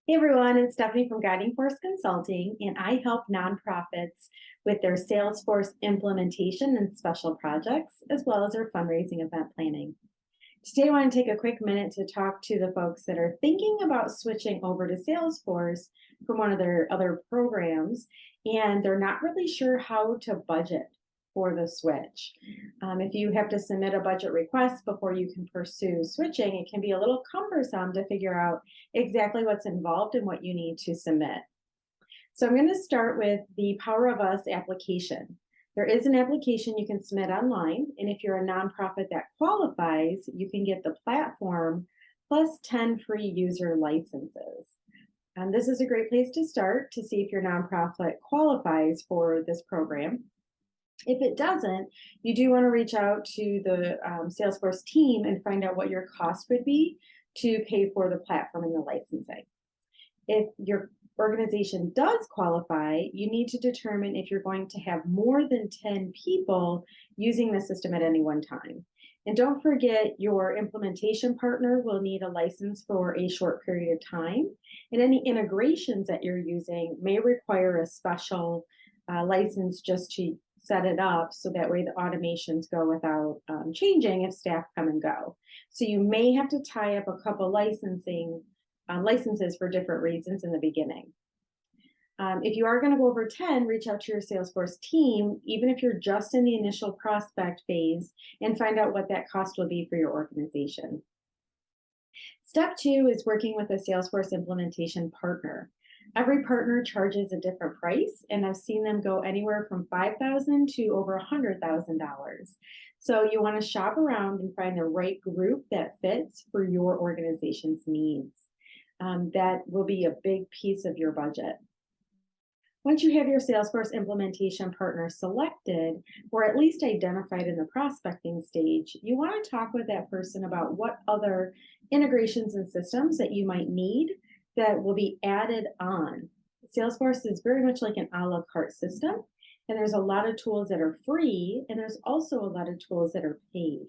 Hey everyone, it's Stephanie from Guiding Force Consulting, and I help nonprofits with their Salesforce implementation and special projects, as well as their fundraising event planning. Today, I want to take a quick minute to talk to the folks that are thinking about switching over to Salesforce from one of their other programs, and they're not really sure how to budget for the switch. If you have to submit a budget request before you can pursue switching, it can be a little cumbersome to figure out exactly what's involved and what you need to submit. So I'm going to start with the Power of Us application. There is an application you can submit online, and if you're a nonprofit that qualifies, you can get the platform plus 10 free user licenses. And this is a great place to start to see if your nonprofit qualifies for this program. If it doesn't, you do want to reach out to the Salesforce team and find out what your cost would be to pay for the platform and the licensing. If your organization does qualify, you need to determine if you're going to have more than 10 people using the system at any one time. And don't forget, your implementation partner will need a license for a short period of time. And any integrations that you're using may require a special license just to set it up so that way the automations go without changing if staff come and go. So you may have to tie up a couple licenses for different reasons in the beginning. If you are going to go over 10, reach out to your Salesforce team, even if you're just in the initial prospect phase, and find out what that cost will be for your organization. Step 2 is working with a Salesforce implementation partner. Every partner charges a different price, and I've seen them go anywhere from $5,000 to over $100,000. So you want to shop around and find the right group that fits for your organization's needs. That will be a big piece of your budget. Once you have your Salesforce implementation partner selected, or at least identified in the prospecting stage, you want to talk with that person about what other integrations and systems that you might need that will be added on. Salesforce is very much like an a la carte system, and there's a lot of tools that are free, and there's also a lot of tools that are paid.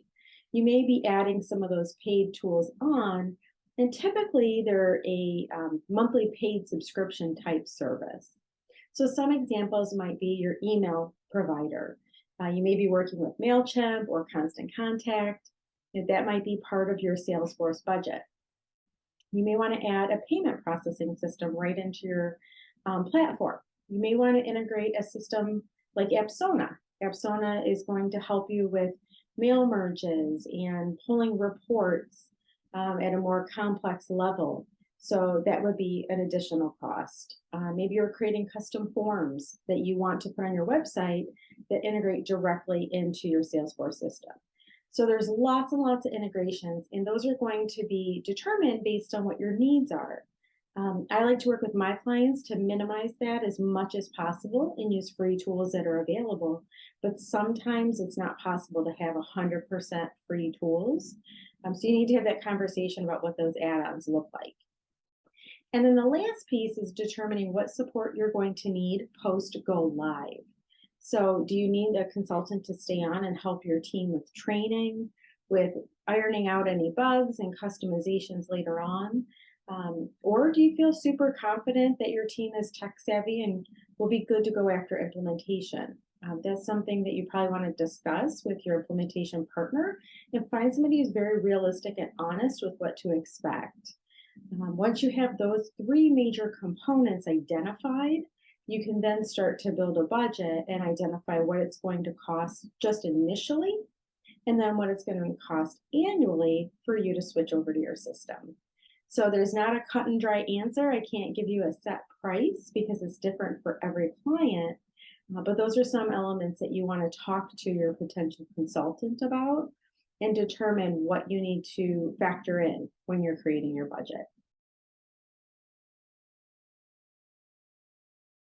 You may be adding some of those paid tools on, and typically they're a monthly paid subscription type service. So some examples might be your email provider. You may be working with MailChimp or Constant Contact. That might be part of your Salesforce budget. You may want to add a payment processing system right into your platform. You may want to integrate a system like Apsona. Apsona is going to help you with mail merges and pulling reports at a more complex level. So that would be an additional cost. Maybe you're creating custom forms that you want to put on your website that integrate directly into your Salesforce system. So there's lots and lots of integrations, and those are going to be determined based on what your needs are. I like to work with my clients to minimize that as much as possible and use free tools that are available. But sometimes it's not possible to have 100% free tools. So you need to have that conversation about what those add-ons look like. And then the last piece is determining what support you're going to need post go live. So do you need a consultant to stay on and help your team with training, with ironing out any bugs and customizations later on? Or do you feel super confident that your team is tech savvy and will be good to go after implementation? That's something that you probably want to discuss with your implementation partner and find somebody who's very realistic and honest with what to expect. Once you have those three major components identified, you can then start to build a budget and identify what it's going to cost just initially, and then what it's going to cost annually for you to switch over to your system. So there's not a cut and dry answer. I can't give you a set price because it's different for every client, but those are some elements that you want to talk to your potential consultant about and determine what you need to factor in when you're creating your budget.